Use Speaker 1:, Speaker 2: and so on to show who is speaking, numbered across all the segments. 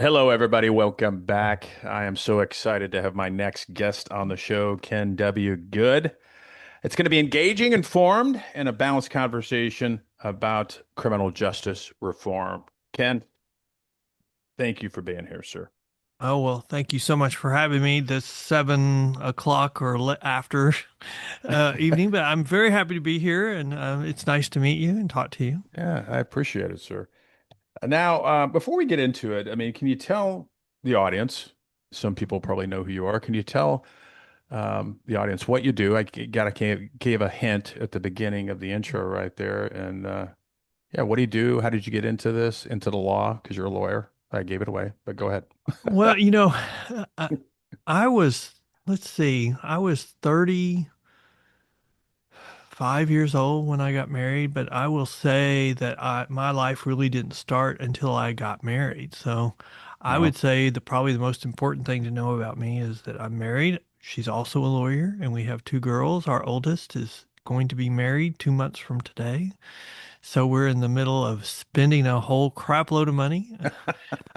Speaker 1: Hello, everybody. Welcome back. I am so excited to have my next guest on the show, Ken W. Good. It's going to be engaging, informed, and a balanced conversation about criminal justice reform. Ken, thank you for being here, sir.
Speaker 2: Oh, well, thank you so much for having me this 7 o'clock or after evening, but I'm very happy to be here and it's nice to meet you and talk to you.
Speaker 1: Yeah, I appreciate it, sir. Now, before we get into it, I mean, can you tell the audience, some people probably know who you are, can you tell the audience what you do? I got to gave a hint at the beginning of the intro right there. And yeah, what do you do? How did you get into this, into the law? Because you're a lawyer. I gave it away, but go ahead.
Speaker 2: Well, I, I was, let's see, I was 35 years old when I got married, but I will say that my life really didn't start until I got married. So I
Speaker 1: Wow.
Speaker 2: would say probably the most important thing to know about me is that I'm married. She's also a lawyer, and we have two girls. Our oldest is going to be married 2 months from today. So we're in the middle of spending a whole crap load of money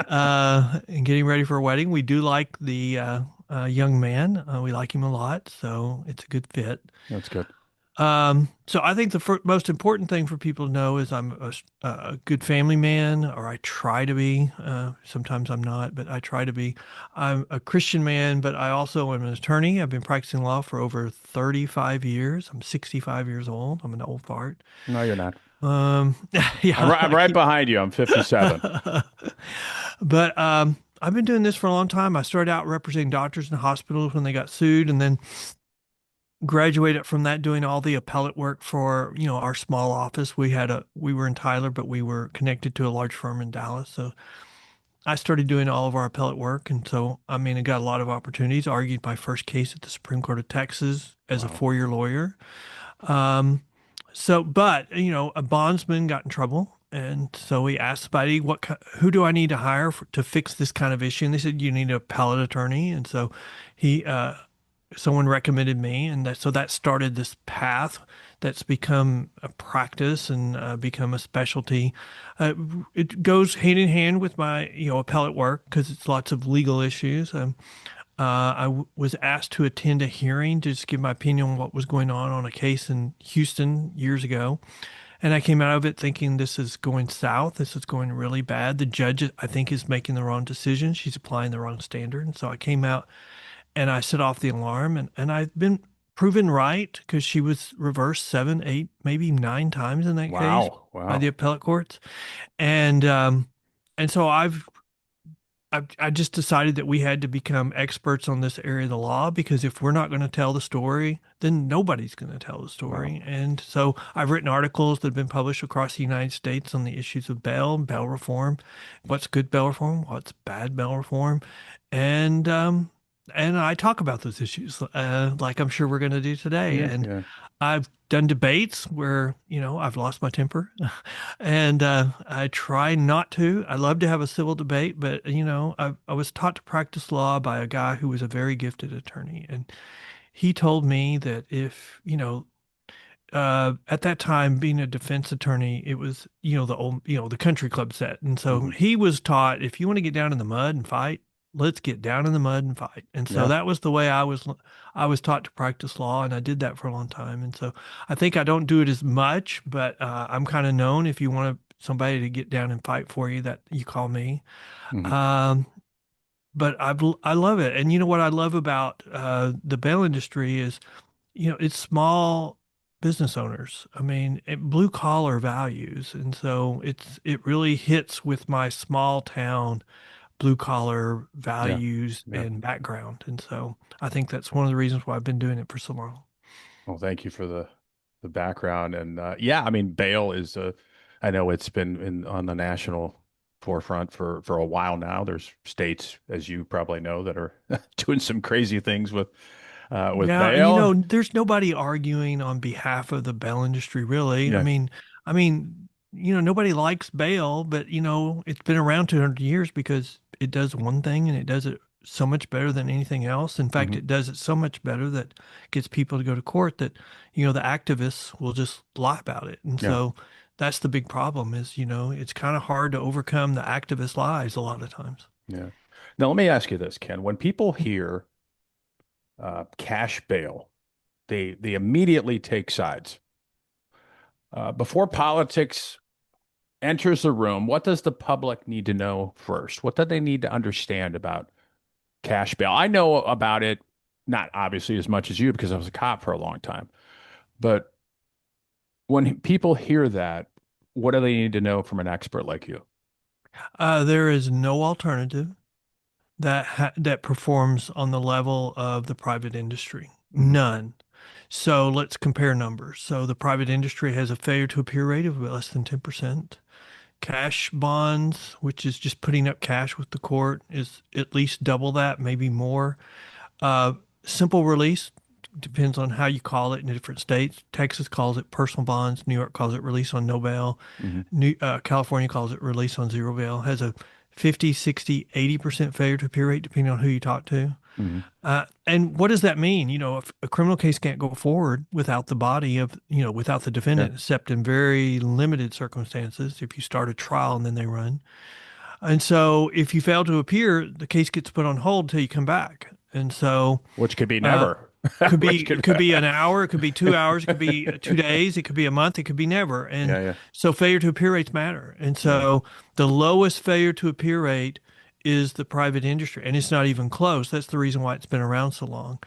Speaker 2: and getting ready for a wedding. We do like the young man. We like him a lot, so it's a good fit.
Speaker 1: That's good.
Speaker 2: So I think the most important thing for people to know is I'm a good family man, or I try to be. Sometimes I'm not, but I try to be. I'm a Christian man, but I also am an attorney. I've been practicing law for over 35 years. I'm 65 years old. I'm an old fart.
Speaker 1: No, you're not.
Speaker 2: Um,
Speaker 1: I'm
Speaker 2: yeah,
Speaker 1: right, I'm right behind you. I'm 57.
Speaker 2: but I've been doing this for a long time. I started out representing doctors in hospitals when they got sued, and then graduated from that doing all the appellate work for, our small office. We were in Tyler, but we were connected to a large firm in Dallas. So I started doing all of our appellate work. And so, I mean, I got a lot of opportunities. Argued my first case at the Supreme Court of Texas as a
Speaker 1: Wow.
Speaker 2: 4-year lawyer. Um, but, a bondsman got in trouble. And so we asked somebody, who do I need to hire to fix this kind of issue? And they said, you need an appellate attorney. And so he, someone recommended me, and so that started this path that's become a practice and become a specialty. Uh, it goes hand in hand with my, appellate work because it's lots of legal issues. Was asked to attend a hearing to just give my opinion on what was going on a case in Houston years ago. And I came out of it thinking this is going south. This is going really bad. The judge, I think, is making the wrong decision. She's applying the wrong standard. And so I came out and I set off the alarm, and I've been proven right because she was reversed 7, 8, maybe 9 times in that case
Speaker 1: Wow.
Speaker 2: by the
Speaker 1: Wow.
Speaker 2: appellate courts. And so I just decided that we had to become experts on this area of the law because if we're not going to tell the story, then nobody's going to tell the
Speaker 1: Wow.
Speaker 2: story. And so I've written articles that have been published across the United States on the issues of bail reform, what's good bail reform, what's bad bail reform, and I talk about those issues like I'm sure we're going to do today.
Speaker 1: Yeah.
Speaker 2: And
Speaker 1: Yeah.
Speaker 2: I've done debates where, I've lost my temper and I try not to. I love to have a civil debate, but, I was taught to practice law by a guy who was a very gifted attorney. And he told me that if, at that time, being a defense attorney, it was, the old, the country club set. And so
Speaker 1: Hmm.
Speaker 2: he was taught if you want to get down in the mud and fight, let's get down in the mud and fight. And so
Speaker 1: Yeah.
Speaker 2: that was the way I was taught to practice law, and I did that for a long time. And so I think I don't do it as much, but I'm kind of known if you want somebody to get down and fight for you, that you call me.
Speaker 1: Hmm.
Speaker 2: Um, but I love it. And you know what I love about the bail industry is it's small business owners. I mean, blue collar values. And so it really hits with my small town blue collar
Speaker 1: Yeah.
Speaker 2: values
Speaker 1: Yeah.
Speaker 2: and background. And so I think that's one of the reasons why I've been doing it for so long.
Speaker 1: Well, thank you for the background. And yeah, I mean, bail is I know it's been on the national forefront for a while now. There's states, as you probably know, that are doing some crazy things with
Speaker 2: Yeah,
Speaker 1: bail.
Speaker 2: there's nobody arguing on behalf of the bail industry, really.
Speaker 1: Yeah.
Speaker 2: Nobody likes bail, but it's been around 200 years because it does one thing and it does it so much better than anything else. In fact,
Speaker 1: Hmm.
Speaker 2: it does it so much better that gets people to go to court that, the activists will just lie about it. And
Speaker 1: Yeah.
Speaker 2: so that's the big problem is, it's kind of hard to overcome the activist lies a lot of times.
Speaker 1: Yeah. Now, let me ask you this, Ken. When people hear cash bail, they immediately take sides. Before politics enters the room, what does the public need to know first? What do they need to understand about cash bail? I know about it, not obviously as much as you because I was a cop for a long time. But when people hear that, what do they need to know from an expert like you?
Speaker 2: There is no alternative that performs on the level of the private industry.
Speaker 1: Hmm.
Speaker 2: None. So let's compare numbers. So the private industry has a failure to appear rate of less than 10%. Cash bonds, which is just putting up cash with the court, is at least double that, maybe more. Uh, Simple release depends on how you call it in different states. Texas calls it personal bonds. New York calls it release on no bail.
Speaker 1: Hmm.
Speaker 2: California calls it release on zero bail. Has a 50, 60, 80% failure to appear rate depending on who you talk to.
Speaker 1: Hmm.
Speaker 2: And what does that mean? If a criminal case can't go forward without the body of, without the
Speaker 1: Yeah.
Speaker 2: defendant, except in very limited circumstances, if you start a trial and then they run. And so if you fail to appear, the case gets put on hold till you come back. And so
Speaker 1: Which could be
Speaker 2: uh,
Speaker 1: never.
Speaker 2: could
Speaker 1: Which
Speaker 2: be
Speaker 1: could,
Speaker 2: it could be an hour, it could be 2 hours, it could be 2 days, it could be a month, it could be never. And
Speaker 1: yeah, yeah,
Speaker 2: so failure to appear rates matter. And
Speaker 1: yeah.
Speaker 2: so the lowest failure to appear rate is the private industry, and it's not even close. That's the reason why it's been around so long.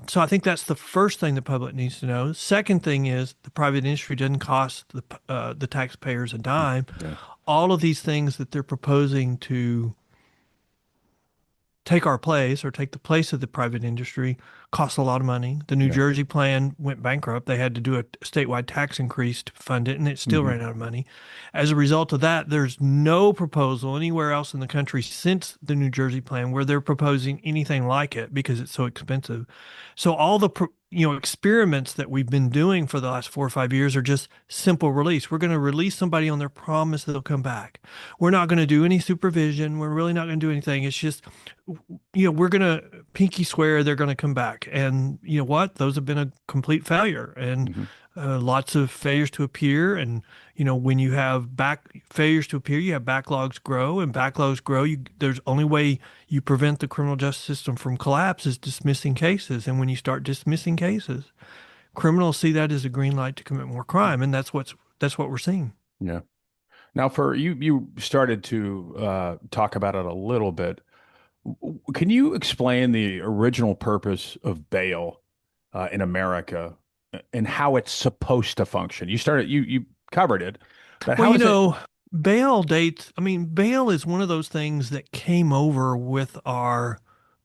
Speaker 2: So I think that's the first thing the public needs to know. Second thing is the private industry doesn't cost the taxpayers a dime.
Speaker 1: Yeah.
Speaker 2: All of these things that they're proposing to take our place or take the place of the private industry costs a lot of money. The New
Speaker 1: Yeah.
Speaker 2: Jersey plan went bankrupt. They had to do a statewide tax increase to fund it, and it still
Speaker 1: Hmm.
Speaker 2: ran out of money. As a result of that, there's no proposal anywhere else in the country since the New Jersey plan where they're proposing anything like it because it's so expensive. So all the experiments that we've been doing for the last 4 or 5 years are just simple release. We're going to release somebody on their promise that they'll come back. We're not going to do any supervision. We're really not going to do anything. It's just we're going to pinky swear they're going to come back. And you know what? Those have been a complete failure and
Speaker 1: Hmm.
Speaker 2: lots of failures to appear. And, when you have back failures to appear, you have backlogs grow and backlogs grow. There's only way you prevent the criminal justice system from collapse is dismissing cases. And when you start dismissing cases, criminals see that as a green light to commit more crime. And that's what we're seeing.
Speaker 1: Yeah. Now, for you, you started to talk about it a little bit. Can you explain the original purpose of bail in America and how it's supposed to function? You covered it, but
Speaker 2: Well,
Speaker 1: how is it?
Speaker 2: bail dates, I mean, bail is one of those things that came over with our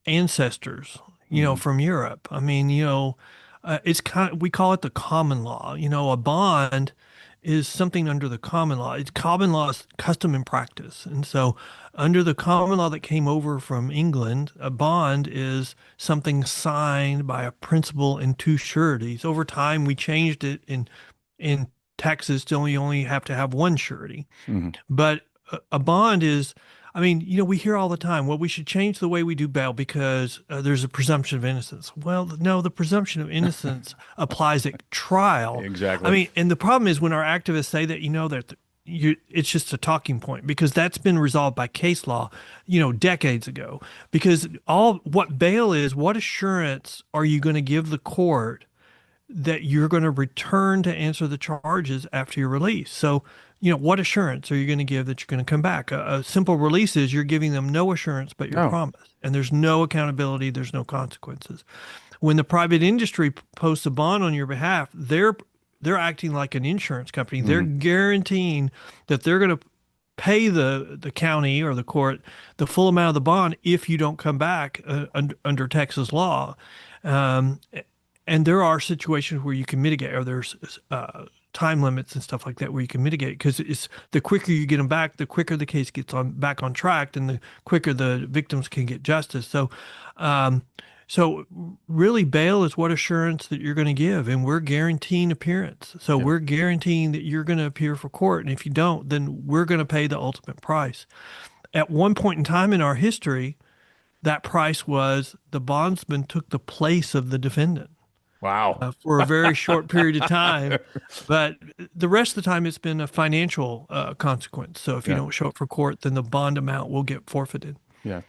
Speaker 2: ancestors,
Speaker 1: Hmm.
Speaker 2: from Europe. I mean, we call it the common law. A bond is something under the common law. It's common law is custom and practice. And so, under the common law that came over from England, a bond is something signed by a principal and two sureties. Over time, we changed it in Texas to only have to have one surety.
Speaker 1: Hmm.
Speaker 2: But a bond is, I mean, we hear all the time, well, we should change the way we do bail because there's a presumption of innocence. Well, no, the presumption of innocence applies at trial. I
Speaker 1: Exactly.
Speaker 2: mean, and the problem is when our activists say that, it's just a talking point because that's been resolved by case law, decades ago. Because all what bail is, what assurance are you going to give the court that you're going to return to answer the charges after your release? So, what assurance are you going to give that you're going to come back? A simple release is you're giving them no assurance but your
Speaker 1: No.
Speaker 2: promise, and there's no accountability, there's no consequences. When the private industry posts a bond on your behalf, they're acting like an insurance company. They're
Speaker 1: Hmm.
Speaker 2: guaranteeing that they're going to pay the county or the court the full amount of the bond if you don't come back under Texas law. Um, and there are situations where you can mitigate, or there's time limits and stuff like that where you can mitigate because it's the quicker you get them back, the quicker the case gets back on track, and the quicker the victims can get justice. Um, so really, bail is what assurance that you're going to give, and we're guaranteeing appearance. So
Speaker 1: Yeah.
Speaker 2: we're guaranteeing that you're going to appear for court, and if you don't, then we're going to pay the ultimate price. At one point in time in our history, that price was the bondsman took the place of the defendant.
Speaker 1: Wow.
Speaker 2: for a very short period of time. But the rest of the time, it's been a financial consequence. So if you
Speaker 1: Yeah.
Speaker 2: don't show up for court, then the bond amount will get forfeited.
Speaker 1: Yeah.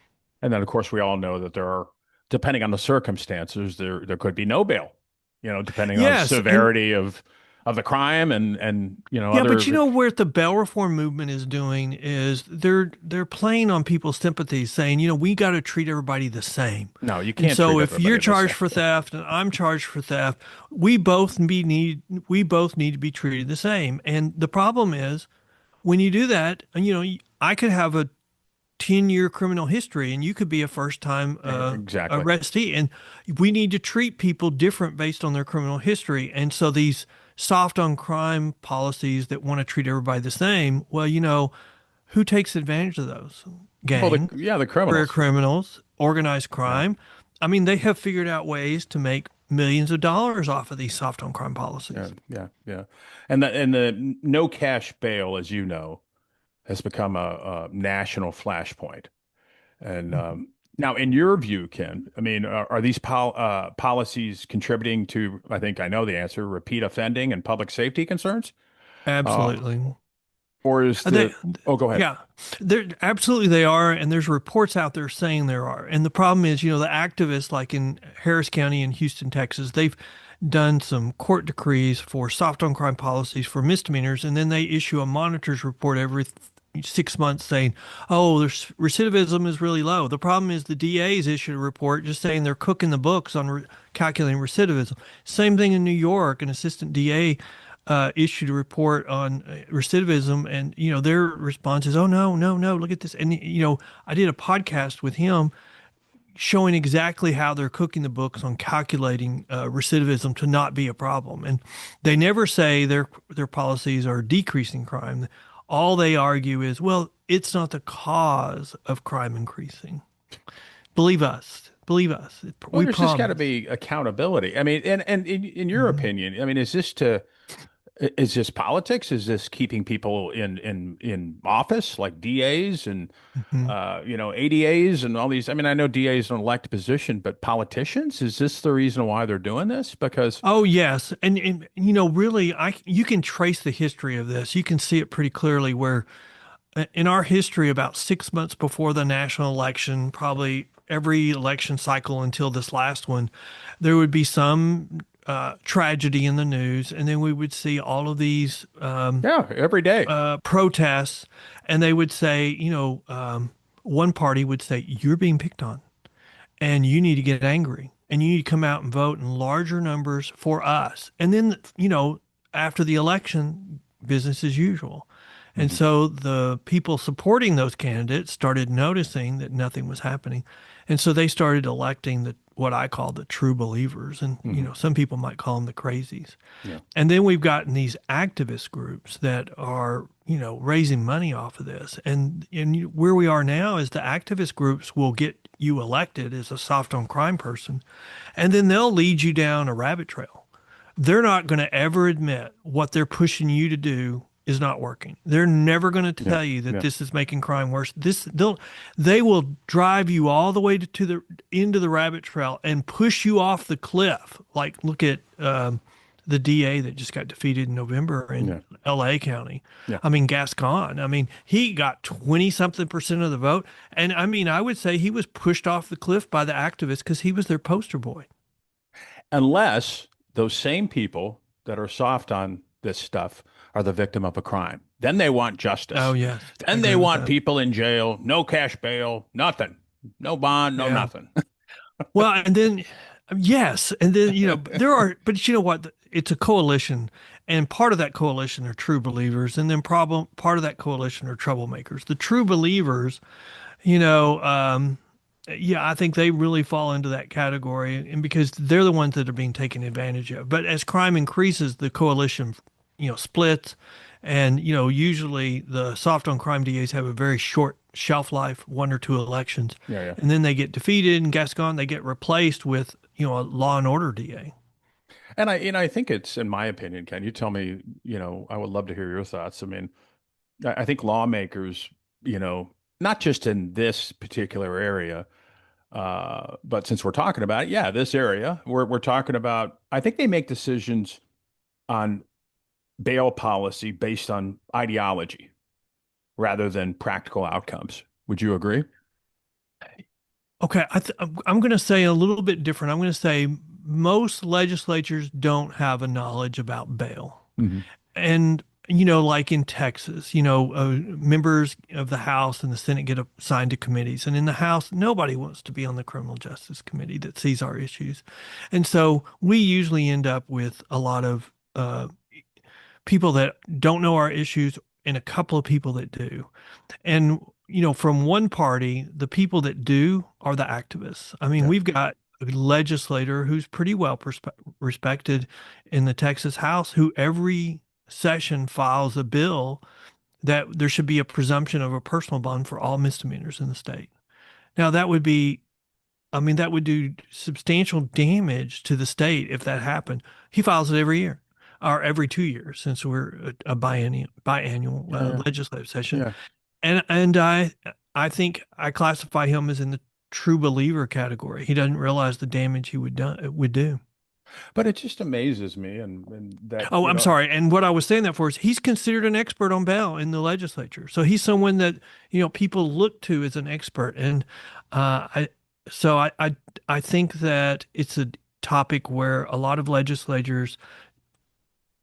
Speaker 1: And then of course we all know that there are, depending on the circumstances, there could be no bail, depending on the
Speaker 2: Yes, and
Speaker 1: severity of the crime and
Speaker 2: yeah, but you
Speaker 1: other.
Speaker 2: know where the bail reform movement is doing is they're playing on people's sympathies, saying, we got to treat everybody the same.
Speaker 1: No, you
Speaker 2: And
Speaker 1: can't
Speaker 2: so
Speaker 1: treat
Speaker 2: if you're
Speaker 1: everybody the
Speaker 2: charged
Speaker 1: same.
Speaker 2: for theft and I'm charged for theft, we both need to be treated the same. And the problem is when you do that, and I could have a 10-year criminal history and you could be a first time
Speaker 1: Exactly.
Speaker 2: arrestee, and we need to treat people different based on their criminal history. And so these soft on crime policies that want to treat everybody the same, well, who takes advantage of those?
Speaker 1: Well,
Speaker 2: Gangs,
Speaker 1: the
Speaker 2: career
Speaker 1: criminals.
Speaker 2: criminals, organized
Speaker 1: Yeah.
Speaker 2: crime. I mean, they have figured out ways to make millions of dollars off of these soft on crime
Speaker 1: Yeah.
Speaker 2: policies.
Speaker 1: Yeah. Yeah. And the no cash bail, as you know, has become a national flashpoint. And now, in your view, Ken, I mean, are these policies contributing to, I think I know the answer, repeat offending and public safety concerns? Uh,
Speaker 2: Absolutely.
Speaker 1: or is
Speaker 2: They,
Speaker 1: oh, go ahead.
Speaker 2: yeah, there absolutely they are, and there's reports out there saying there are. And the problem is, the activists like in Harris County in Houston, Texas, they've done some court decrees for soft on crime policies for misdemeanors, and then they issue a monitor's report every 6 months saying, "Oh, there's recidivism is really low." The problem is the DA's issued a report just saying they're cooking the books on calculating recidivism. Same thing in New York, an assistant DA issued a report on recidivism, and their response is, "Oh no, no, no! Look at this!" And I did a podcast with him showing exactly how they're cooking the books on calculating recidivism to not be a problem, and they never say their policies are decreasing crime. All they argue is, well, it's not the cause of crime increasing. Believe us, believe us.
Speaker 1: Well,
Speaker 2: We
Speaker 1: there's just got to
Speaker 2: promise.
Speaker 1: be accountability. I mean, and in your
Speaker 2: Mhm.
Speaker 1: opinion, I mean, is this politics? Is this keeping people in office like DAs and
Speaker 2: Mhm.
Speaker 1: ADAs and all these? I mean, I know DA is an elected position, but politicians, is this the reason why they're doing this? Because
Speaker 2: Oh yes, and really, you can trace the history of this. You can see it pretty clearly where in our history, about 6 months before the national election, probably every election cycle until this last one, there would be some tragedy in the news, and then we would see all of these
Speaker 1: yeah, every day.
Speaker 2: protests, and they would say, one party would say, "You're being picked on, and you need to get angry, and you need to come out and vote in larger numbers for us." And then, after the election, business as usual. And
Speaker 1: Hmm.
Speaker 2: so the people supporting those candidates started noticing that nothing was happening. And so they started electing what I call the true believers. And,
Speaker 1: Hmm.
Speaker 2: some people might call them the crazies.
Speaker 1: Yeah.
Speaker 2: And then we've gotten these activist groups that are, raising money off of this. And where we are now is the activist groups will get you elected as a soft on crime person, and then they'll lead you down a rabbit trail. They're not going to ever admit what they're pushing you to do is not working. They're never going to
Speaker 1: Yeah.
Speaker 2: tell you that
Speaker 1: Yeah.
Speaker 2: this is making crime worse. They will drive you all the way to the into the rabbit trail and push you off the cliff. Like look at the DA that just got defeated in November in
Speaker 1: Yeah.
Speaker 2: LA County.
Speaker 1: Yeah.
Speaker 2: I mean, Gascon. I mean, he got 20 something percent of the vote. And I mean, I would say he was pushed off the cliff by the activists because he was their poster boy.
Speaker 1: Unless those same people that are soft on this stuff are the victim of a crime. Then they want
Speaker 2: Oh,
Speaker 1: justice.
Speaker 2: yes. I
Speaker 1: Then they
Speaker 2: agree with
Speaker 1: want
Speaker 2: that.
Speaker 1: people in jail, no cash bail, nothing, no bond, no
Speaker 2: Yeah.
Speaker 1: nothing.
Speaker 2: Well, and then, yes. And then, there are, but you know what? It's a coalition. And part of that coalition are true believers. And then part of that coalition are troublemakers. The true believers, you know, yeah, I think they really fall into that category, and because they're the ones that are being taken advantage of. But as crime increases, the coalition, splits, and usually the soft on crime DAs have a very short shelf life, 1 or 2 elections,
Speaker 1: Yeah, yeah.
Speaker 2: and then they get defeated and Gascon, they get replaced with a law and order DA.
Speaker 1: And I think it's, in my opinion, Ken, you tell me, I would love to hear your thoughts. I mean, I think lawmakers, you know, not just in this particular area, But since we're talking about it, yeah, this area, we're talking about, I think they make decisions on bail policy based on ideology rather than practical outcomes. Would you agree?
Speaker 2: Okay, I'm going to say a little bit different. I'm going to say most legislatures don't have a knowledge about bail.
Speaker 1: Hmm.
Speaker 2: And, like in Texas, members of the House and the Senate get assigned to committees. And in the House, nobody wants to be on the Criminal Justice Committee that sees our issues. And so we usually end up with a lot of people that don't know our issues and a couple of people that do. And, from one party, the people that do are the activists. I mean,
Speaker 1: Yeah.
Speaker 2: we've got a legislator who's pretty well respected in the Texas House who every session files a bill that there should be a presumption of a personal bond for all misdemeanors in the state. Now, that would do substantial damage to the state if that happened. He files it every year or every 2 years since we're a biannual
Speaker 1: Yeah. Yeah.
Speaker 2: legislative session.
Speaker 1: Yeah.
Speaker 2: And I think I classify him as in the true believer category. He doesn't realize the damage he would do.
Speaker 1: But it just amazes me and that,
Speaker 2: Oh, I'm sorry. And what I was saying that for is he's considered an expert on bail in the legislature. So he's someone that, people look to as an expert. And I so I think that it's a topic where a lot of legislators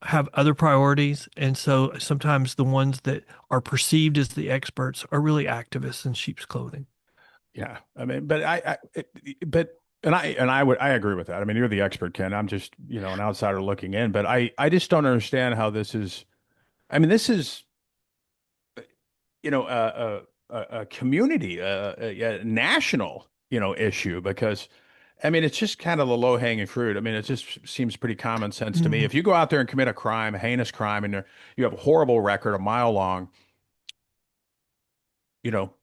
Speaker 2: have other priorities. And so sometimes the ones that are perceived as the experts are really activists in sheep's clothing.
Speaker 1: yeah, I mean, I agree with that. I mean, you're the expert, Ken. I'm just, an outsider looking in, but I just don't understand how this is. I mean, this is, a community, a national, issue because, I mean, it's just kind of the low hanging fruit. I mean, it just seems pretty common sense to me.
Speaker 2: Mm.
Speaker 1: If you go out there and commit a crime, a heinous crime, and you have a horrible record, a mile long, you know,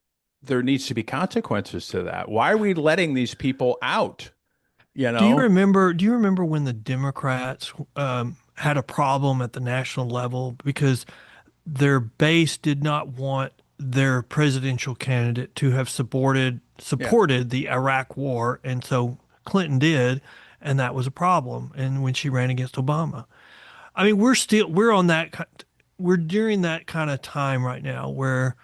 Speaker 1: there needs to be consequences to that. Why are we letting these people out? You know?
Speaker 2: Do you remember when the Democrats had a problem at the national level because their base did not want their presidential candidate to have
Speaker 1: Yeah.
Speaker 2: supported the Iraq war, and so Clinton did, and that was a problem. And when she ran against Obama, I mean, we're during that kind of time right now where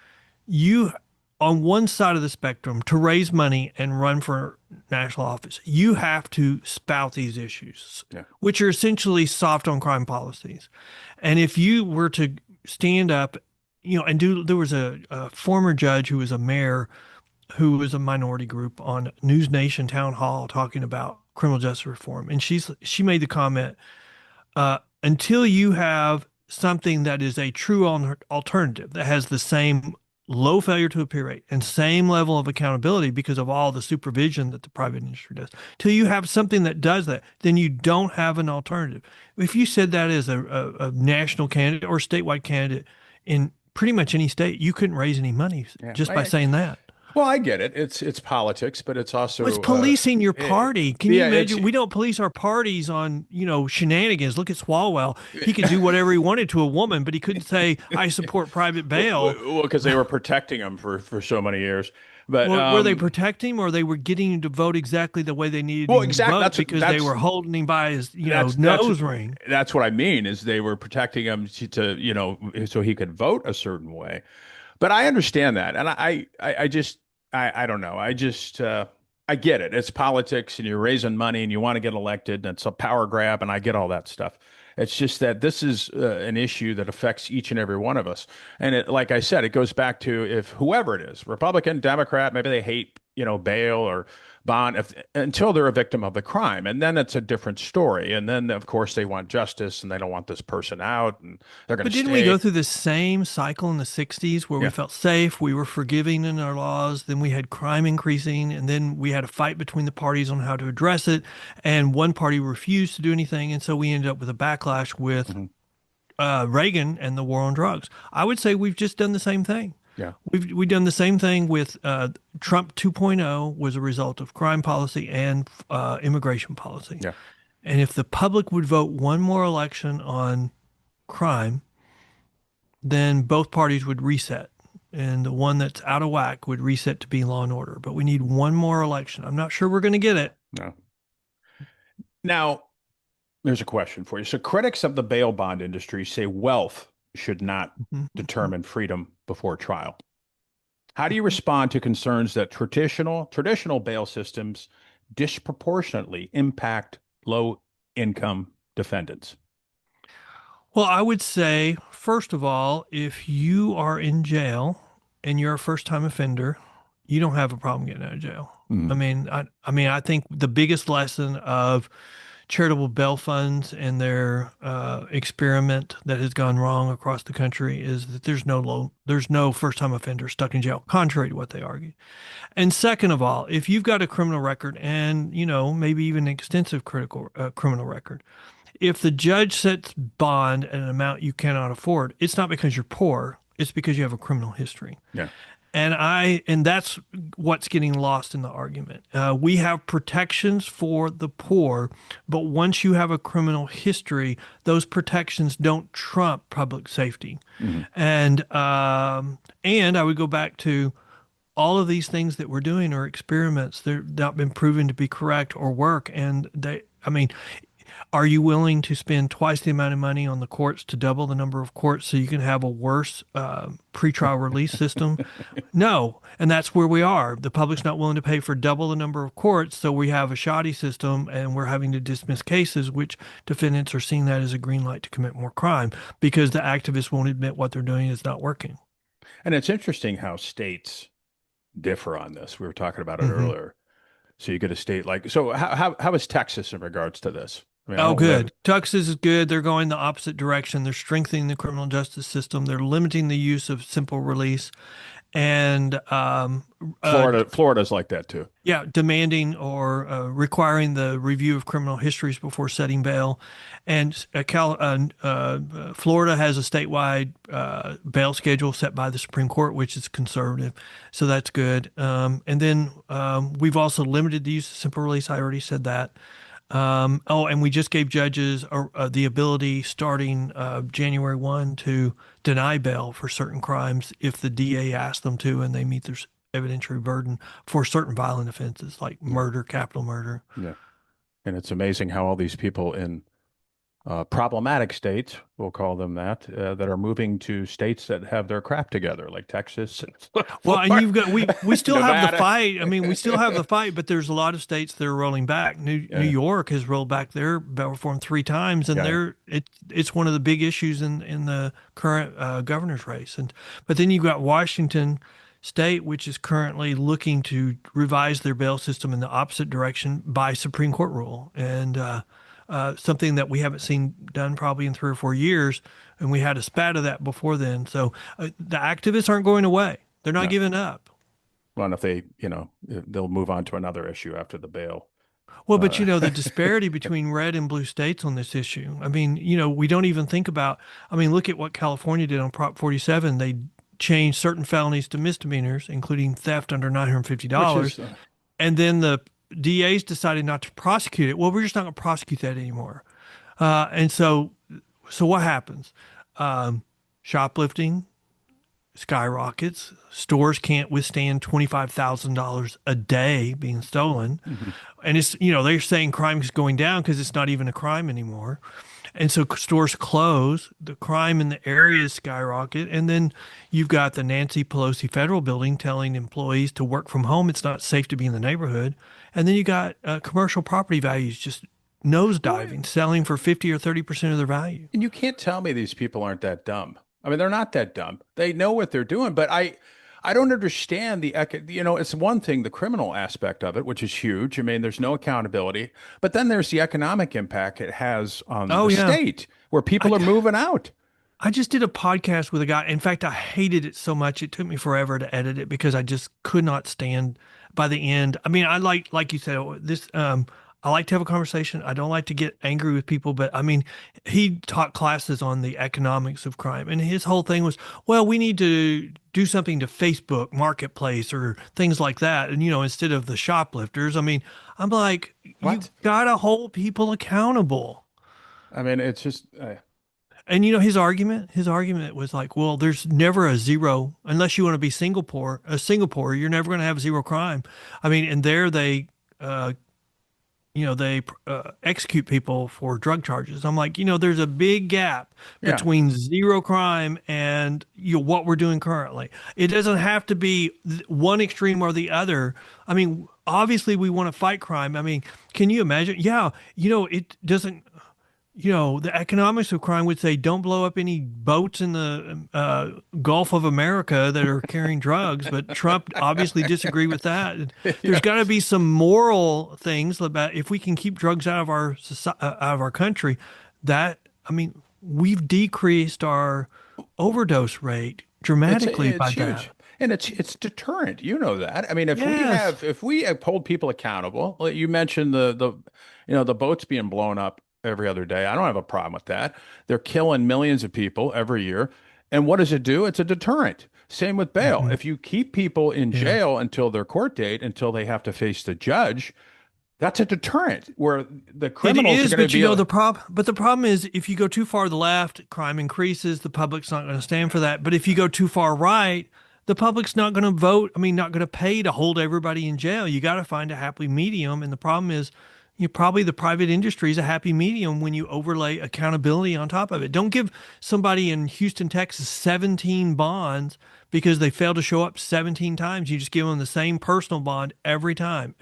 Speaker 2: you on one side of the spectrum to raise money and run for national office, you have to spout these issues,
Speaker 1: Yeah.
Speaker 2: which are essentially soft on crime policies. And if you were to stand up, there was a former judge who was a mayor who was a minority group on News Nation Town Hall talking about criminal justice reform. And she made the comment, until you have something that is a true alternative that has the same low failure to appear rate and same level of accountability because of all the supervision that the private industry does, till you have something that does that, then you don't have an alternative. If you said that as a national candidate or statewide candidate in pretty much any state, you couldn't raise any money
Speaker 1: Yeah.
Speaker 2: just by saying that.
Speaker 1: Well, I get it. It's politics, but it's
Speaker 2: Well, it's
Speaker 1: also
Speaker 2: policing your party. Can you
Speaker 1: yeah, it's
Speaker 2: imagine? We don't police our parties on, shenanigans. Look at Swalwell. He could do whatever he wanted to a woman, but he couldn't say, I support private bail.
Speaker 1: well, because they were protecting him for so many years. But
Speaker 2: Well, were they protecting him or they were getting him to vote exactly the way they needed
Speaker 1: well,
Speaker 2: him to
Speaker 1: exactly.
Speaker 2: vote because they were holding him by his,
Speaker 1: That's
Speaker 2: nose ring?
Speaker 1: that's what I mean is they were protecting him so he could vote a certain way. But I understand that, and I just I don't know. I get it. It's politics, and you're raising money, and you want to get elected, and it's a power grab, and I get all that stuff. It's just that this is an issue that affects each and every one of us, and like I said, it goes back to if whoever it is, Republican, Democrat, maybe they hate bail or bond until they're a victim of the crime, and then it's a different story. And then of course they want justice, and they don't want this person out, and they're going
Speaker 2: But
Speaker 1: to
Speaker 2: didn't we go
Speaker 1: stay.
Speaker 2: through the same cycle in the 60s where we
Speaker 1: Yeah.
Speaker 2: felt safe, we were forgiving in our laws, then we had crime increasing, and then we had a fight between the parties on how to address it, and one party refused to do anything, and so we ended up with a backlash with
Speaker 1: Mhm.
Speaker 2: Reagan and the war on drugs. I would say we've just done the same thing.
Speaker 1: Yeah.
Speaker 2: We've done the same thing with Trump 2.0 was a result of crime policy and immigration policy.
Speaker 1: Yeah.
Speaker 2: And if the public would vote one more election on crime, then both parties would reset. and the one that's out of whack would reset to be law and order. But we need one more election. I'm not sure we're going to get it.
Speaker 1: No. Now, there's a question for you. So, critics of the bail bond industry say wealth should not determine freedom before trial. How do you respond to concerns that traditional bail systems disproportionately impact low income defendants?
Speaker 2: Well, I would say, first of all, if you are in jail and you're a first-time offender, you don't have a problem getting out of jail.
Speaker 1: Mm,
Speaker 2: I think the biggest lesson of charitable bail funds and their experiment that has gone wrong across the country is that there's no first-time offender stuck in jail, contrary to what they argue. And second of all, if you've got a criminal record and maybe even an extensive critical criminal record, if the judge sets bond at an amount you cannot afford, it's not because you're poor, it's because you have a criminal history.
Speaker 1: yeah.
Speaker 2: And that's what's getting lost in the argument. We have protections for the poor, but once you have a criminal history, those protections don't trump public safety.
Speaker 1: Mhm.
Speaker 2: And I would go back to all of these things that we're doing are experiments. They're not been proven to be correct or work. Are you willing to spend twice the amount of money on the courts to double the number of courts so you can have a worse pretrial release system? No. And that's where we are. The public's not willing to pay for double the number of courts, so we have a shoddy system and we're having to dismiss cases, which defendants are seeing that as a green light to commit more crime because the activists won't admit what they're doing is not working.
Speaker 1: And it's interesting how states differ on this. We were talking about it
Speaker 2: Hmm.
Speaker 1: earlier. So you get a state like, so how is Texas in regards to this? I mean, I
Speaker 2: Oh,
Speaker 1: don't live.
Speaker 2: good. Texas is good. They're going the opposite direction. They're strengthening the criminal justice system. They're limiting the use of simple release and
Speaker 1: Florida's like that too.
Speaker 2: yeah, demanding or requiring the review of criminal histories before setting bail. And Florida has a statewide bail schedule set by the Supreme Court, which is conservative. So that's good. And then we've also limited the use of simple release. I already said that. And we just gave judges the ability starting January 1 to deny bail for certain crimes if the DA asks them to and they meet their evidentiary burden for certain violent offenses like
Speaker 1: Yeah.
Speaker 2: murder, capital murder.
Speaker 1: Yeah. And it's amazing how all these people in problematic states, we'll call them that are moving to states that have their crap together, like Texas,
Speaker 2: Well, and
Speaker 1: Florida,
Speaker 2: we still have the
Speaker 1: Nevada.
Speaker 2: fight. I mean, we still have the fight, but there's a lot of states that are rolling back. New
Speaker 1: Yeah.
Speaker 2: York has rolled back their bail reform three times, and
Speaker 1: Yeah.
Speaker 2: it's one of the big issues in the current governor's race. And but then you've got Washington State, which is currently looking to revise their bail system in the opposite direction by Supreme Court rule, and something that we haven't seen done probably in 3 or 4 years. And we had a spat of that before then. So the activists aren't going away. They're not
Speaker 1: No.
Speaker 2: giving up.
Speaker 1: Well, and if they, they'll move on to another issue after the bail.
Speaker 2: Well, but
Speaker 1: Uh,
Speaker 2: the disparity between red and blue states on this issue. I mean, we don't even think about, I mean, look at what California did on Prop 47. They changed certain felonies to misdemeanors, including theft under
Speaker 1: which
Speaker 2: $950.
Speaker 1: is,
Speaker 2: And then the DAs decided not to prosecute it. Well, we're just not going to prosecute that anymore. And so what happens? Shoplifting skyrockets. Stores can't withstand $25,000 a day being stolen.
Speaker 1: mhm.
Speaker 2: And they're saying crime is going down because it's not even a crime anymore. And so stores close, the crime in the areas skyrocket, and then you've got the Nancy Pelosi federal building telling employees to work from home. It's not safe to be in the neighborhood. And then you got commercial property values just nosediving, selling for 50 or 30% of their value.
Speaker 1: And you can't tell me these people aren't that dumb. I mean, they're not that dumb. They know what they're doing, but I don't understand it's one thing, the criminal aspect of it, which is huge. I mean, there's no accountability, but then there's the economic impact it has on
Speaker 2: Oh
Speaker 1: the
Speaker 2: yeah.
Speaker 1: state where
Speaker 2: I,
Speaker 1: people are moving out.
Speaker 2: I just did a podcast with a guy. In fact, I hated it so much. It took me forever to edit it because I just could not stand by the end. I mean, like you said, I like to have a conversation. I don't like to get angry with people, but I mean, he taught classes on the economics of crime. And his whole thing was, well, we need to do something to Facebook Marketplace or things like that. And, instead of the shoplifters, I mean, I'm like, you
Speaker 1: What?
Speaker 2: gotta hold people accountable.
Speaker 1: I mean, it's just
Speaker 2: And his argument was like, well, there's never a zero unless you want to be Singapore, you're never going to have zero crime. I mean, and there uh, they execute people for drug charges. I'm like, there's a big gap
Speaker 1: Yeah.
Speaker 2: between zero crime and what we're doing currently. It doesn't have to be one extreme or the other. I mean, obviously we want to fight crime. I mean, can you imagine? Yeah, it doesn't the economics of crime would say don't blow up any boats in the Gulf of America that are carrying drugs, but Trump obviously disagreed with that. And there's got to
Speaker 1: Yes.
Speaker 2: be some moral things about if we can keep drugs out of our out of our country. That I mean, we've decreased our overdose rate dramatically
Speaker 1: It's
Speaker 2: by that.
Speaker 1: huge. And it's deterrent. You know that. I mean,
Speaker 2: Yes.
Speaker 1: if we hold people accountable, like you mentioned the boats being blown up every other day. I don't have a problem with that. They're killing millions of people every year. And what does it do? It's a deterrent. Same with bail.
Speaker 2: Hmm.
Speaker 1: If you keep people in
Speaker 2: Yeah.
Speaker 1: jail until their court date, until they have to face the judge, that's a deterrent where the
Speaker 2: It
Speaker 1: criminals are
Speaker 2: is,
Speaker 1: going to
Speaker 2: but
Speaker 1: be
Speaker 2: the problem is if you go too far to the left, crime increases, the public's not going to stand for that. But if you go too far right, the public's not going to vote, I mean, not going to pay to hold everybody in jail. You got to find a happy medium. And the problem is, probably the private industry is a happy medium when you overlay accountability on top of it. Don't give somebody in Houston, Texas 17 bonds because they failed to show up 17 times. You just give them the same personal bond every time,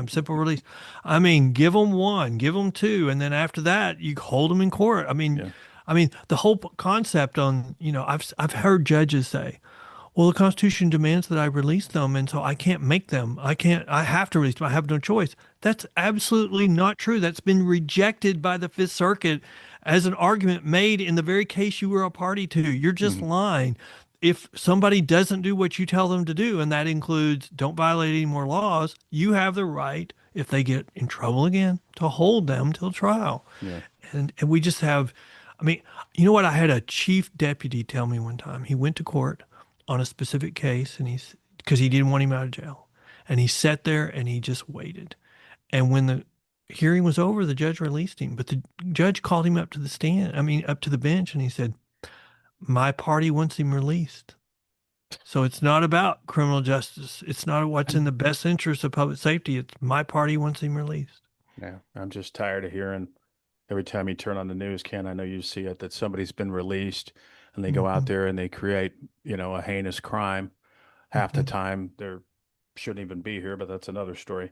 Speaker 2: simple release. I mean, give them one, give them two, and then after that, you hold them in court.
Speaker 1: yeah.
Speaker 2: I mean, the whole concept on, I've heard judges say, well, the Constitution demands that I release them, and so I can't make them. I have to release them. I have no choice. That's absolutely not true. That's been rejected by the Fifth Circuit as an argument made in the very case you were a party to. You're just
Speaker 1: Mhm.
Speaker 2: lying. If somebody doesn't do what you tell them to do, and that includes don't violate any more laws, you have the right, if they get in trouble again, to hold them till trial.
Speaker 1: Yeah.
Speaker 2: And we just have, I mean, you know what? I had a chief deputy tell me one time. He went to court on a specific case, and because he didn't want him out of jail, and he sat there and he just waited. And when the hearing was over, the judge released him, but the judge called him up to the stand. I mean, up to the bench, and he said, "My party wants him released." So it's not about criminal justice. It's not what's in the best interest of public safety. It's my party wants him released.
Speaker 1: Yeah. I'm just tired of hearing every time you turn on the news, Ken, I know you see it, that somebody's been released and they go out
Speaker 2: Hmm.
Speaker 1: there and they create, a heinous crime. Half the
Speaker 2: Hmm.
Speaker 1: time they shouldn't even be here, but that's another story.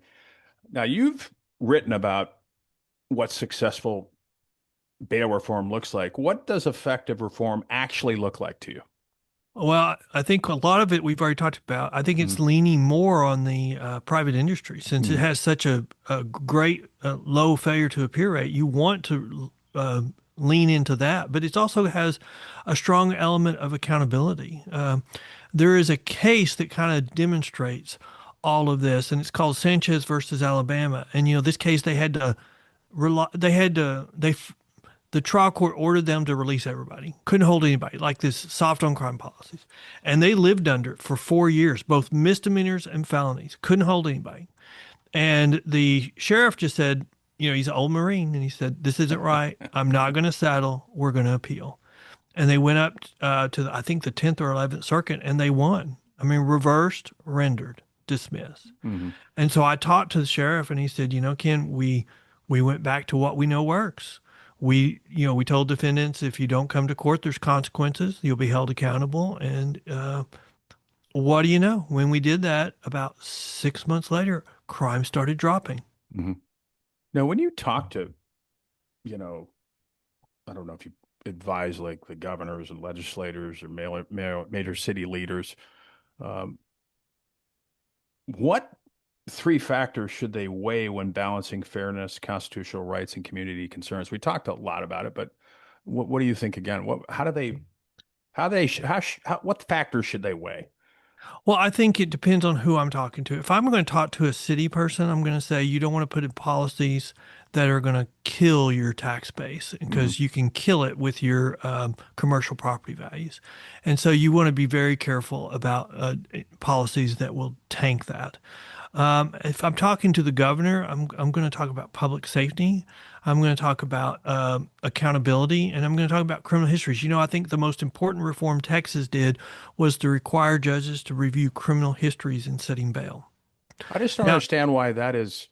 Speaker 1: Now, you've written about what successful bail reform looks like. What does effective reform actually look like to you?
Speaker 2: Well, I think a lot of it we've already talked about. I think it's
Speaker 1: Mm,
Speaker 2: leaning more on the private industry since it
Speaker 1: mm,
Speaker 2: has such a great low failure to appear rate. You want to lean into that, but it also has a strong element of accountability. There is a case that kind of demonstrates all of this, and it's called Sanchez versus Alabama. And this case they had to rely, they had to they the trial court ordered them to release everybody. Couldn't hold anybody, like this soft on crime policies. And they lived under it for 4 years, both misdemeanors and felonies. Couldn't hold anybody. And the sheriff just said, he's an old Marine, and he said, this isn't right. I'm not going to settle. We're going to appeal. And they went up to, I think, the 10th or 11th Circuit, and they won. I mean, reversed, rendered, dismissed.
Speaker 1: mm,
Speaker 2: And so I talked to the sheriff and he said, Ken, we went back to what we know works. We told defendants if you don't come to court, there's consequences. You'll be held accountable. And what do you know? When we did that, about 6 months later, crime started dropping.
Speaker 1: mm. Now, when you talk to, you know, I don't know if you advise like the governors and legislators or major city leaders, um, what three factors should they weigh when balancing fairness, constitutional rights, and community concerns? We talked a lot about it, but what do you think again? What factors should they weigh?
Speaker 2: Well, I think it depends on who I'm talking to. If I'm going to talk to a city person, I'm going to say you don't want to put in policies that are going to kill your tax base
Speaker 1: Hmm.
Speaker 2: because you can kill it with your commercial property values. And so you want to be very careful about policies that will tank that. If I'm talking to the governor, I'm going to talk about public safety. I'm going to talk about accountability, and I'm going to talk about criminal histories. I think the most important reform Texas did was to require judges to review criminal histories in setting bail.
Speaker 1: I just don't
Speaker 2: Now,
Speaker 1: understand why that is.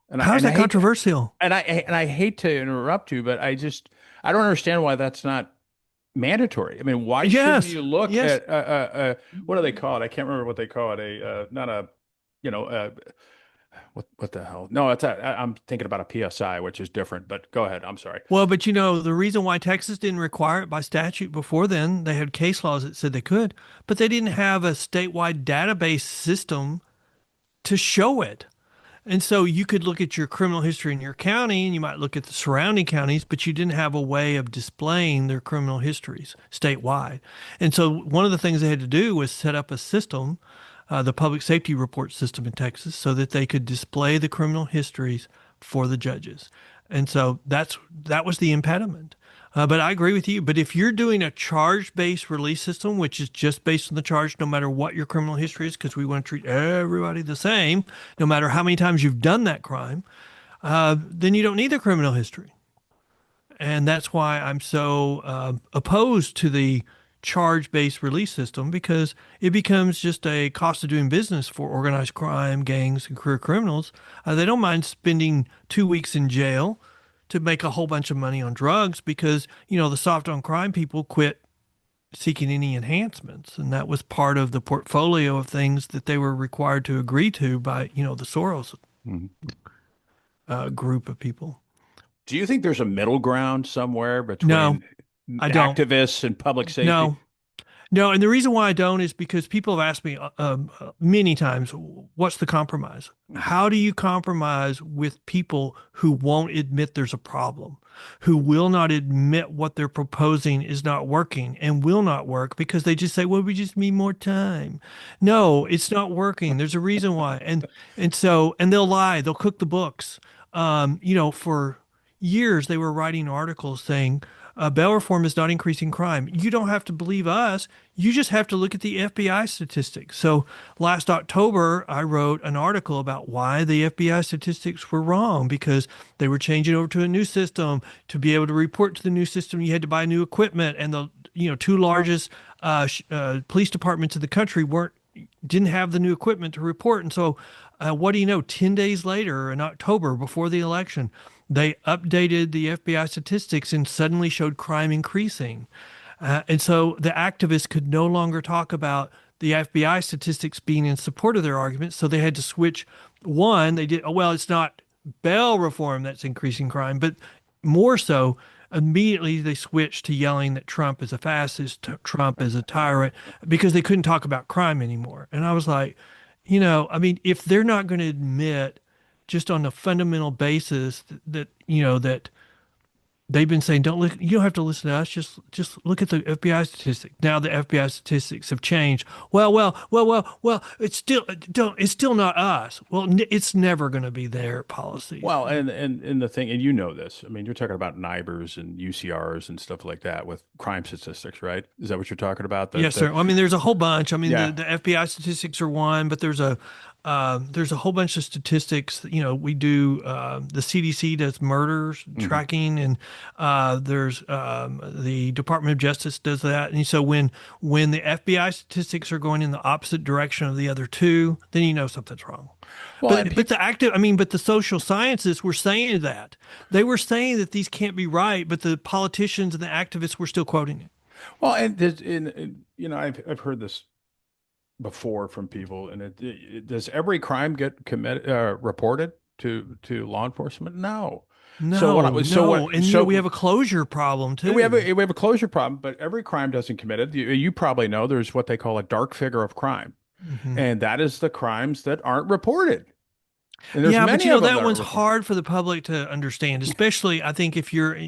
Speaker 1: And I
Speaker 2: how's
Speaker 1: and I
Speaker 2: that
Speaker 1: hate
Speaker 2: controversial?
Speaker 1: and I hate to interrupt you, but I don't understand why that's not mandatory. I mean, why shouldn't
Speaker 2: Yes,
Speaker 1: you look
Speaker 2: yes.
Speaker 1: at what do they call it? I can't remember what they call it. Not a you know what the hell? No, I'm thinking about a PSI, which is different. But go ahead. I'm sorry.
Speaker 2: Well, but the reason why Texas didn't require it by statute before then, they had case laws that said they could, but they didn't have a statewide database system to show it. And so you could look at your criminal history in your county and you might look at the surrounding counties, but you didn't have a way of displaying their criminal histories statewide. And so one of the things they had to do was set up a system, the public safety report system in Texas, so that they could display the criminal histories for the judges. And so that was the impediment. But I agree with you. But if you're doing a charge-based release system, which is just based on the charge, no matter what your criminal history is, because we want to treat everybody the same, no matter how many times you've done that crime, then you don't need the criminal history. And that's why I'm so opposed to the charge-based release system because it becomes just a cost of doing business for organized crime, gangs, and career criminals. They don't mind spending 2 weeks in jail to make a whole bunch of money on drugs because, the soft on crime people quit seeking any enhancements. And that was part of the portfolio of things that they were required to agree to by, the Soros
Speaker 1: Mhm.
Speaker 2: group of people.
Speaker 1: Do you think there's a middle ground somewhere
Speaker 2: No,
Speaker 1: between
Speaker 2: I don't.
Speaker 1: activists and public safety?
Speaker 2: No. No, and the reason why I don't is because people have asked me many times, what's the compromise?
Speaker 1: Mhm.
Speaker 2: How do you compromise with people who won't admit there's a problem, who will not admit what they're proposing is not working and will not work because they just say, well, we just need more time. No, it's not working. There's a reason why. And they'll lie, they'll cook the books. For years they were writing articles saying, bail reform is not increasing crime. You don't have to believe us. You just have to look at the FBI statistics. So last October, I wrote an article about why the FBI statistics were wrong because they were changing over to a new system. To be able to report to the new system, you had to buy new equipment, and the two largest police departments in the country didn't have the new equipment to report. And so, what do you know? 10 days later, in October, before the election, they updated the FBI statistics and suddenly showed crime increasing. And so the activists could no longer talk about the FBI statistics being in support of their argument. So they had to switch. One, they did, oh, well, it's not bail reform that's increasing crime, but more so, immediately they switched to yelling that Trump is a fascist, Trump is a tyrant, because they couldn't talk about crime anymore. And I was like, I mean, if they're not going to admit just on a fundamental basis that they've been saying, don't look, you don't have to listen to us, just look at the FBI statistics. Now the FBI statistics have changed. Well, it's still not us. Well, it's never going to be their policies.
Speaker 1: Well, and the thing, and you know this. I mean, you're talking about NIBRs and UCRs and stuff like that with crime statistics, right? Is that what you're talking about?
Speaker 2: Yes, sir. I mean, there's a whole bunch. I mean,
Speaker 1: Yeah.
Speaker 2: the FBI statistics are one, but there's a whole bunch of statistics. We do the CDC does murders
Speaker 1: Hmm.
Speaker 2: tracking, and there's the Department of Justice does that. And so when the FBI statistics are going in the opposite direction of the other two, then you know something's wrong.
Speaker 1: Well, and
Speaker 2: But
Speaker 1: people,
Speaker 2: but the social sciences were saying that. They were saying that these can't be right, but the politicians and the activists were still quoting it.
Speaker 1: well, and there's, I've heard this before from people, and does every crime get committed reported to law enforcement? No. So what I
Speaker 2: No,
Speaker 1: was so
Speaker 2: no.
Speaker 1: what
Speaker 2: And we
Speaker 1: so
Speaker 2: have a closure problem
Speaker 1: we have
Speaker 2: too.
Speaker 1: a closure problem, but every crime doesn't committed. You probably know there's what they call a dark figure of crime,
Speaker 2: Hmm.
Speaker 1: and that is the crimes that aren't reported. And there's
Speaker 2: Yeah, but
Speaker 1: many of them that
Speaker 2: that
Speaker 1: aren't
Speaker 2: one's
Speaker 1: reported.
Speaker 2: hard for the public to understand, especially I think if you're,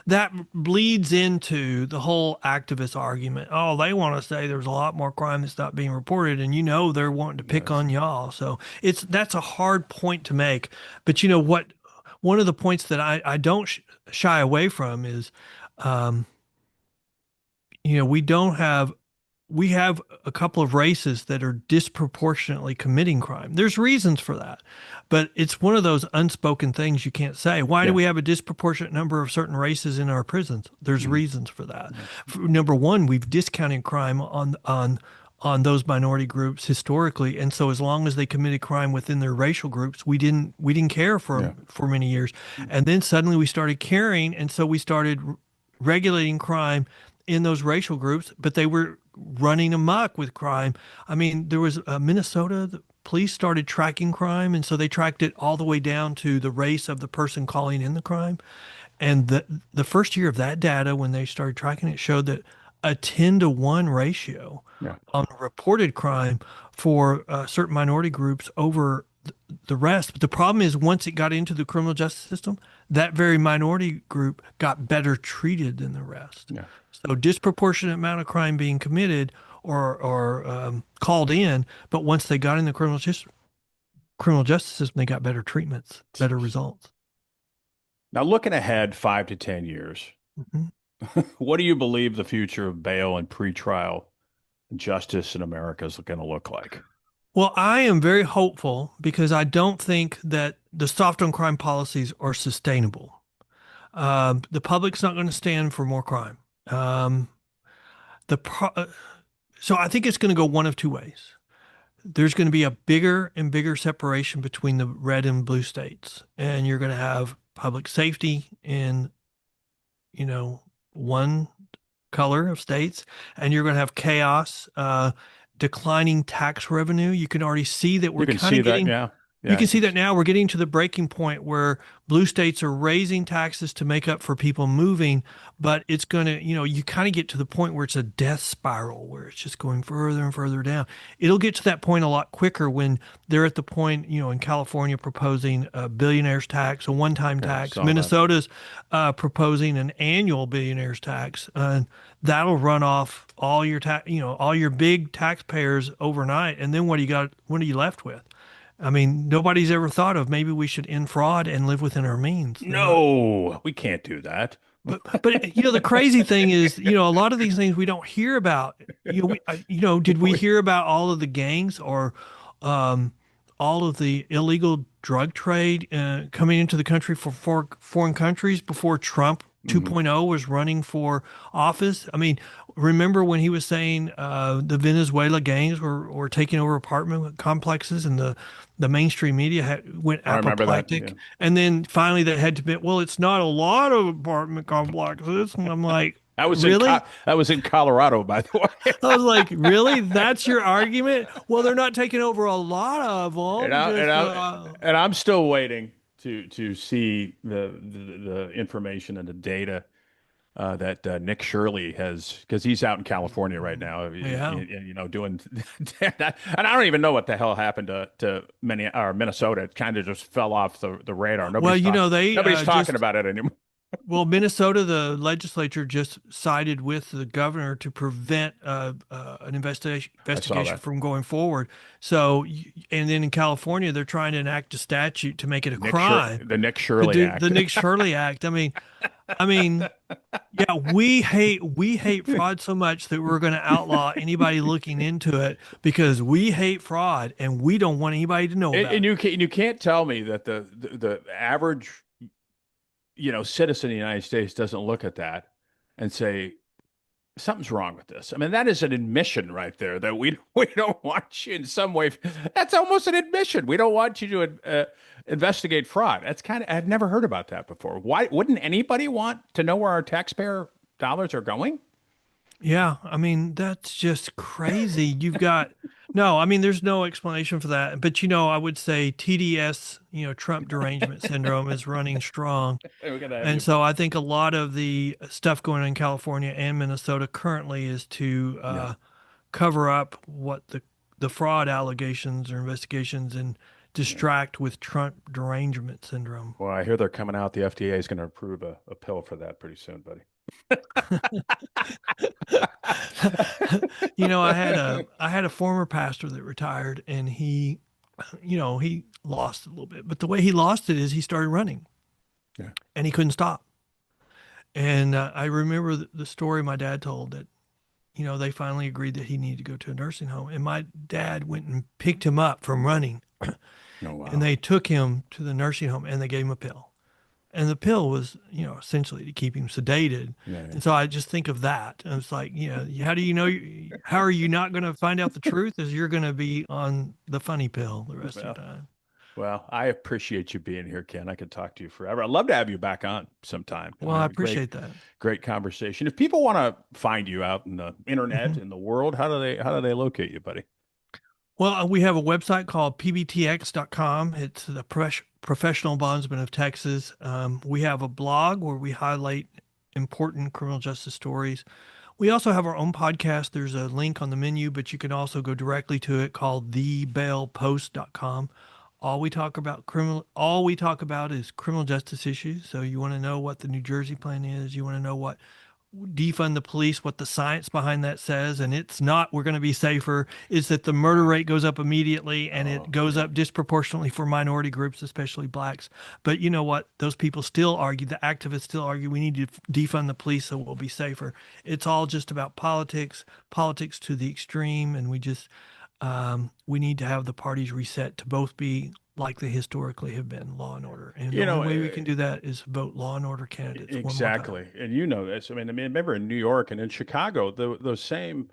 Speaker 2: that bleeds into the whole activist argument. Oh, they want to say there's a lot more crime that's not being reported, and they're wanting to pick
Speaker 1: Yes.
Speaker 2: on y'all. So that's a hard point to make. But you know what? One of the points that I don't shy away from is, um, we don't have we have a couple of races that are disproportionately committing crime. There's reasons for that, but it's one of those unspoken things you can't say. Why do
Speaker 1: Yeah.
Speaker 2: we have a disproportionate number of certain races in our prisons? There's
Speaker 1: Mhm.
Speaker 2: reasons for that.
Speaker 1: Yeah.
Speaker 2: Number one, we've discounted crime on those minority groups historically, and so as long as they committed crime within their racial groups, we didn't care
Speaker 1: Yeah.
Speaker 2: for many years, and then suddenly we started caring, and so we started regulating crime in those racial groups, but they were running amok with crime. I mean, there was Minnesota, the police started tracking crime, and so they tracked it all the way down to the race of the person calling in the crime. And the first year of that data, when they started tracking it, showed that a 10-to-1 ratio
Speaker 1: Yeah.
Speaker 2: on reported crime for certain minority groups over the rest. But the problem is, once it got into the criminal justice system, that very minority group got better treated than the rest.
Speaker 1: Yeah.
Speaker 2: So disproportionate amount of crime being committed or called in, but once they got in the criminal justice system, they got better treatments, better results.
Speaker 1: Now, looking ahead 5 to 10 years,
Speaker 2: Mhm.
Speaker 1: what do you believe the future of bail and pretrial justice in America is going to look like?
Speaker 2: Well, I am very hopeful because I don't think that the soft on crime policies are sustainable. The public's not going to stand for more crime. Um, the pro- uh, so I think it's going to go one of two ways. There's going to be a bigger and bigger separation between the red and blue states, and you're going to have public safety in, you know, one color of states, and you're going to have chaos, declining tax revenue. You can already see that
Speaker 1: You
Speaker 2: we're
Speaker 1: can
Speaker 2: kind
Speaker 1: see
Speaker 2: of
Speaker 1: that.
Speaker 2: getting
Speaker 1: Yeah.
Speaker 2: you
Speaker 1: Yeah.
Speaker 2: can see that now we're getting to the breaking point where blue states are raising taxes to make up for people moving, but it's going to, you kind of get to the point where it's a death spiral where it's just going further and further down. It'll get to that point a lot quicker when they're at the point, in California proposing a billionaire's tax, a one-time
Speaker 1: Yeah.
Speaker 2: tax.
Speaker 1: Saw that.
Speaker 2: Minnesota's proposing an annual billionaire's tax. That'll run off all your big taxpayers overnight. And then what are you left with? I mean, nobody's ever thought of maybe we should end fraud and live within our means. They're not,
Speaker 1: No, we can't do that.
Speaker 2: but the crazy thing is, a lot of these things we don't hear about. Did we hear about all of the gangs or um, all of the illegal drug trade coming into the country for foreign countries before Trump
Speaker 1: Mhm.
Speaker 2: 2.0 was running for office? I mean, remember when he was saying the Venezuela gangs were taking over apartment complexes and the mainstream media went
Speaker 1: I remember that. Yeah.
Speaker 2: apoplectic, and then finally they had to admit, well, it's not a lot of apartment complexes, and I'm like, really?
Speaker 1: That was in Colorado, by the way.
Speaker 2: I was like, really? That's your argument? Well, they're not taking over a lot of
Speaker 1: And
Speaker 2: them.
Speaker 1: I and
Speaker 2: Just
Speaker 1: I and I'm still waiting to see the information and the data that Nick Shirley has, because he's out in California right now,
Speaker 2: yeah.
Speaker 1: doing that. And I don't even know what the hell happened to Minnesota. It kind of just fell off the radar.
Speaker 2: Well, they
Speaker 1: Nobody's talking
Speaker 2: just
Speaker 1: about it anymore.
Speaker 2: well, Minnesota, the legislature just sided with the governor to prevent an
Speaker 1: I saw
Speaker 2: investigation
Speaker 1: that.
Speaker 2: from going forward. So, and then in California, they're trying to enact a statute to make it a crime
Speaker 1: The Nick
Speaker 2: to
Speaker 1: Shirley
Speaker 2: do the
Speaker 1: Act.
Speaker 2: Nick Shirley Act. I mean, yeah, we hate fraud so much that we're going to outlaw anybody looking into it because we hate fraud and we don't want anybody to know
Speaker 1: And
Speaker 2: about it.
Speaker 1: you can't tell me that the average citizen of the United States doesn't look at that and say something's wrong with this. I mean, that is an admission right there that we we don't want you in some way. That's almost an admission. We don't want you to investigate fraud. That's kind of I've never heard about that before. Why wouldn't anybody want to know where our taxpayer dollars are going?
Speaker 2: Yeah, I mean, that's just crazy. No, I mean, there's no explanation for that. But, I would say TDS, Trump derangement syndrome is running strong.
Speaker 1: We're gonna have
Speaker 2: And
Speaker 1: you.
Speaker 2: so I think a lot of the stuff going on in California and Minnesota currently is to
Speaker 1: Yeah.
Speaker 2: cover up what the fraud allegations or investigations and
Speaker 1: Yeah.
Speaker 2: distract with Trump derangement syndrome.
Speaker 1: Well, I hear they're coming out. The FDA is going to approve a pill for that pretty soon, buddy.
Speaker 2: I had a former pastor that retired and he lost a little bit. But the way he lost it is he started running
Speaker 1: Yeah.
Speaker 2: and he couldn't stop. And I remember the story my dad told that they finally agreed that he needed to go to a nursing home. And my dad went and picked him up from running,
Speaker 1: Oh,
Speaker 2: and
Speaker 1: wow.
Speaker 2: they took him to the nursing home and they gave him a pill. And the pill was, essentially to keep him sedated.
Speaker 1: Yeah, yeah.
Speaker 2: And so I just think of that. And it's like, how do you know, how are you not going to find out the truth as you're going to be on the funny pill the rest of your
Speaker 1: Well,
Speaker 2: time?
Speaker 1: well, I appreciate you being here, Ken. I could talk to you forever. I'd love to have you back on sometime.
Speaker 2: Well, I appreciate that.
Speaker 1: Great conversation. If people want to find you out in the internet,
Speaker 2: Mhm.
Speaker 1: in the world, how do they locate you, buddy?
Speaker 2: Well, we have a website called pbtx.com. It's the Professional Bondsmen of Texas. We have a blog where we highlight important criminal justice stories. We also have our own podcast. There's a link on the menu, but you can also go directly to it called thebailpost.com. All we talk about is criminal justice issues. So you want to know what the New Jersey plan is, you want to know what defund the police, what the science behind that says, and it's not we're going to be safer, is that the murder rate goes up immediately and it
Speaker 1: Oh,
Speaker 2: goes
Speaker 1: yeah.
Speaker 2: up disproportionately for minority groups, especially blacks. But you know what? Those people still argue, the activists still argue we need to defund the police so we'll be safer. It's all just about politics, politics to the extreme, and we need to have the parties reset to both be like they historically have been, law and order. And the
Speaker 1: You
Speaker 2: only
Speaker 1: know,
Speaker 2: way we can do that is vote law and order candidates one more time.
Speaker 1: exactly. And you know this. I mean, remember in New York and in Chicago, those same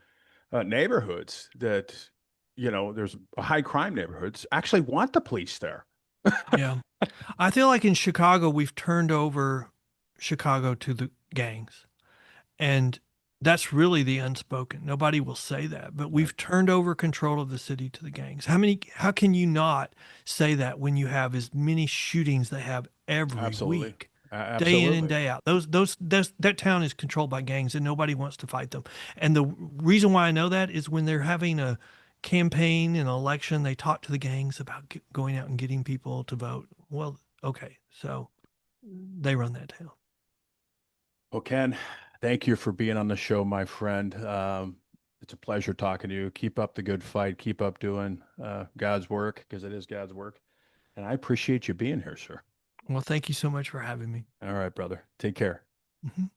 Speaker 1: neighborhoods that, there's high crime neighborhoods actually want the police there.
Speaker 2: Yeah. I feel like in Chicago, we've turned over Chicago to the gangs. And that's really the unspoken. Nobody will say that, but
Speaker 1: Right.
Speaker 2: we've turned over control of the city to the gangs. How can you not say that when you have as many shootings they have every
Speaker 1: Absolutely.
Speaker 2: week, day in and
Speaker 1: Absolutely.
Speaker 2: day out? That town is controlled by gangs and nobody wants to fight them. And the reason why I know that is when they're having a campaign and election, they talk to the gangs about going out and getting people to vote. Well, okay, so they run that town.
Speaker 1: Well, Ken, thank you for being on the show, my friend. It's a pleasure talking to you. Keep up the good fight. Keep up doing God's work because it is God's work. And I appreciate you being here, sir.
Speaker 2: Well, thank you so much for having me.
Speaker 1: All right, brother. Take care.
Speaker 2: Mhm.